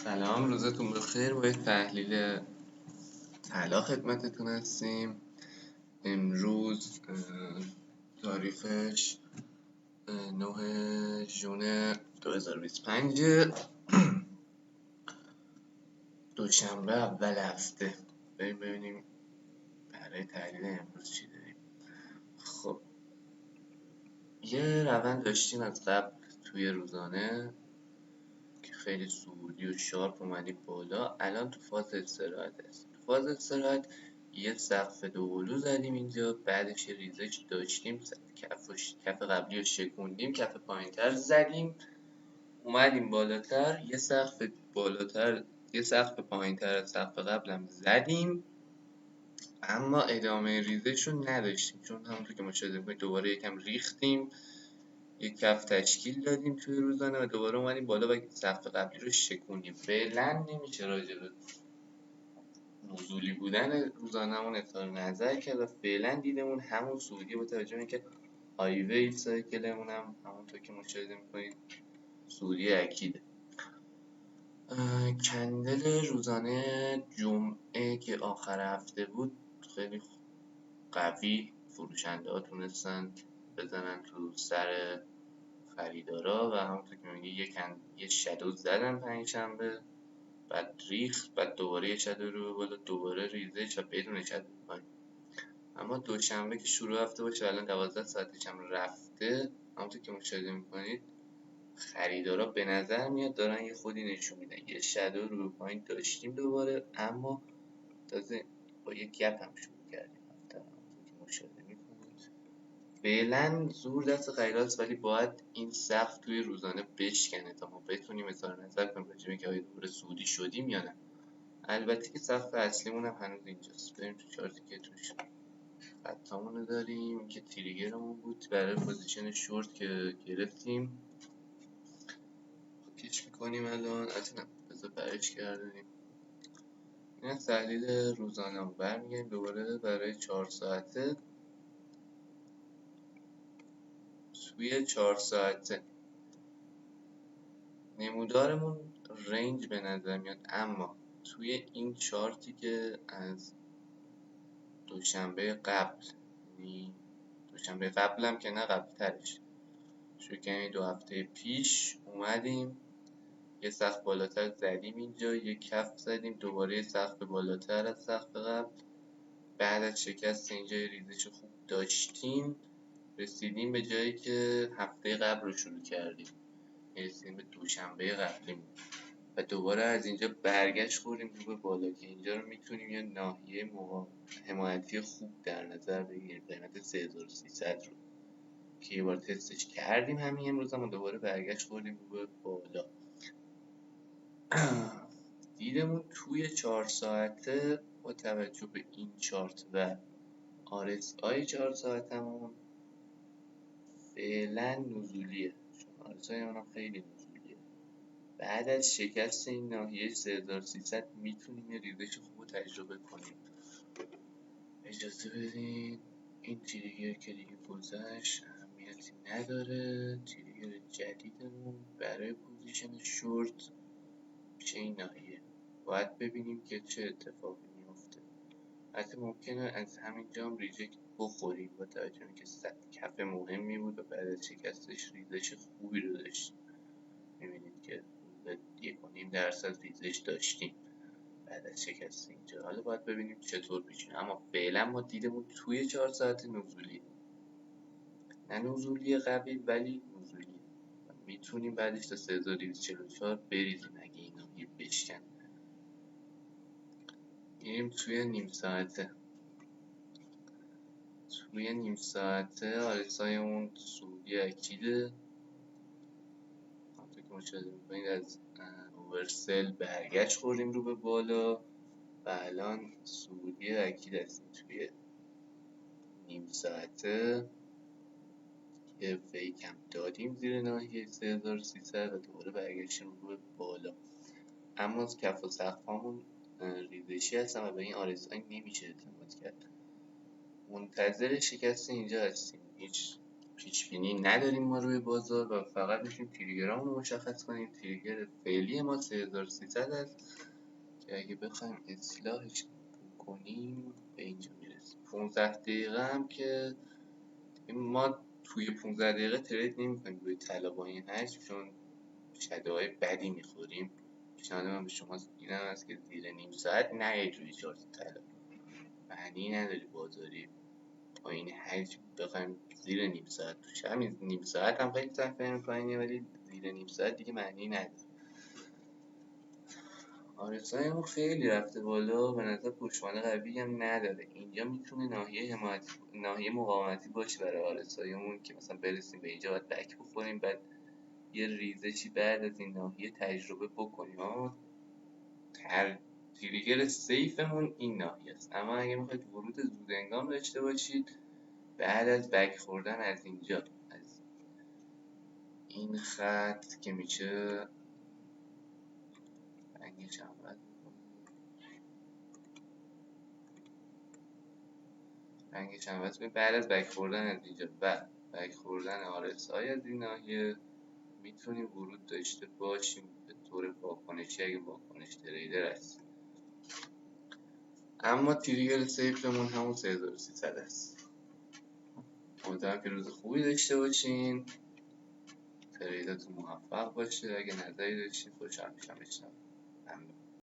سلام، روزتون بخیر. با یک تحلیل طلا خدمتتون هستیم. امروز تاریخش 9 ژوئن 2025 دوشنبه اول هفته. بریم ببینیم برای تحلیل امروز چی داریم. خب یه روند داشتیم از قبل توی روزانه که خیلی صعودی و شارپ اومدیم بالا. الان تو فاز استراحت هست. تو فاز استراحت یه سقف دوقلو زدیم اینجا، بعدش یه ریزش داشتیم، کف قبلی رو شکوندیم، کف پایینتر زدیم، اومدیم بالاتر، یه سقف پایینتر از سقف قبلم زدیم، اما ادامه ریزش رو نداشتیم چون همونطور که مشاهده می‌کنید دوباره یکم ریختیم، یک کف تشکیل دادیم توی روزانه و دوباره اومدیم بالا و سقف قبلی رو شکونیم. فعلا نمیشه راجع به نزولی بودن روزانه‌مون اظهار نظر کرد و فعلا دیدمون همون صعودی، با توجه به اینکه های ویو سایکلمون هم همونطور که مشاهده میکنید صعودی اکیده. کندل روزانه جمعه که آخر هفته بود خیلی قوی فروشنده ها تونستن بزنن تو سر خریدارا و همونطور که می‌بینی یه شادو زدن پنجشنبه، بعد ریخت، بعد دوباره یه شادو رو بالا، دوباره ریزش و بدون شادو پایین. اما دوشنبه که شروع هفته باشه، الان 12 ساعتش هم رفته، همونطور که مشاهده میکنید خریدارا به نظر میاد دارن یه خودی نشون میدن. یه شادو رو پایین داشتیم دوباره، اما تازه با یه گپ هم شروع کردیم هفته رو، همونطور که مشاهده میکنید فعلا زور دست خریداست، ولی باید این سقف توی روزانه بشکنه تا ما بتونیم اظهار نظر کنیم راجع به اینکه آیا دوباره صعودی شدیم یا نه. البته که سقف اصلیمون هم هنوز اینجاست. بریم تو چارتی که توش خطامون رو داریم که تریگرمون بود برای پوزیشن شورت که گرفتیم. پیچ میکنیم الان، نه بذار برش کردیم. این از تحلیل روزانه هم برمیگردیم دوباره برای 4 ساعته. توی 4 ساعته نمودارمون رنج به نظر میاد، اما توی این چارتی که از دوشنبه قبل، یعنی دوشنبه قبلم که نه قبل ترش، یعنی 2 هفته پیش اومدیم یه سقف بالاتر زدیم اینجا، یه کف زدیم، دوباره یه سقف بالاتر از سقف قبل، بعد از شکست اینجا ریزش خوب داشتیم، رسیدیم به جایی که هفته قبل رو شروع کردیم، رسیدیم به دوشنبه قبلیمون و دوباره از اینجا برگشت خوردیم رو به بالا که اینجا رو میتونیم یه ناحیه حمایتی خوب در نظر بگیریم. قیمت 3300 رو که یه بار تستش کردیم همین امروز، هم دوباره برگشت خوردیم رو به بالا. دیدمون توی 4 ساعته با توجه به این چارت و RSI 4 ساعتمون فعلا نزولیه، چون RSI اونم خیلی نزولیه. بعد از شکست این ناحیه 3300 میتونیم یه ریزش خوب تجربه کنیم. اجازه بدین این تریگر که دیگه گذشت اهمیتی نداره. تریگر جدیدمون برای پوزیشن شورت میشه این ناحیه. باید ببینیم که چه اتفاقی میفته. حتی ممکنه از همینجا هم ریجکت بخوریم با توجه به اینکه کف مهمی بود و بعد از شکستش ریزش خوبی رو داشتیم. میبینید که 1.5% ریزش داشتیم بعد از شکست اینجا. حالا باید ببینیم چطور پیش میره، اما فعلا ما دیدمون توی 4 ساعت نزولی، نه نزولی قوی ولی نزولی، میتونیم بعدش تا 3244 بریزیم اگه اینا بشکن. میریم توی نیم ساعته. توی نیم ساعته آرسای اون صعودی اکیده، همونطور که مشاهده میکنید از اوورسل برگشت خوردیم رو به بالا و الان صعودی اکید هستیم توی نیم ساعته. یه فیک هم دادیم زیر ناحیه 3300 و دوباره برگشتیم رو به بالا، اما از کف و سقفامون ریزشی هستن و به این RSI نمیشه اعتماد کرد. منتظر شکست اینجا هستیم. هیچ پیش بینی نداریم ما روی بازار و فقط میتونیم تریگرامون رو مشخص کنیم. تریگر فعلی ما 3300 است که اگه بخوایم اصلاحش کنیم به اینجا میرسیم. 15 دقیقه هم که ما توی 15 دقیقه ترید نمی‌کنیم روی طلا با این حجم، چون شدوهای بدی میخوریم. پیشنهاد من به شما این است که زیر نیم ساعت نیاید روی چارت طلا. معنی نداره بازاری با این حجم بخوایم زیر نیم ساعت توش. همین نیم ساعت هم خیلی تفریح پایینه، ولی زیر نیم ساعت دیگه معنی نداره. RSIمون خیلی رفته بالا، به نظر پشتوانه قوی هم نداره. اینجا میتونه ناحیه مقاومتی باشه برای RSIمون که مثلا برسیم به اینجا، باید بک بخوریم، بعد یه ریزشی بعد از این ناحیه تجربه بکنیم. اما تریگر سیفمون این ناحیه است. اما اگه میخواید ورود زودهنگام داشته باشید، بعد از بک خوردن از اینجا، از این خط که میشه رنگش عوض کنید، بعد از بک خوردن از اینجا و بک خوردن RSI از این ناحیه میتونیم ورود داشته باشیم به طور واکنشی اگه واکنش تریدر هست. اما تریگر سیفمون همون 3300 است. امیدوارم که روز خوبی داشته باشین، تریداتون موفق باشه. اگه نظری داشتین خوشحال میشم بشنوم. ممنون.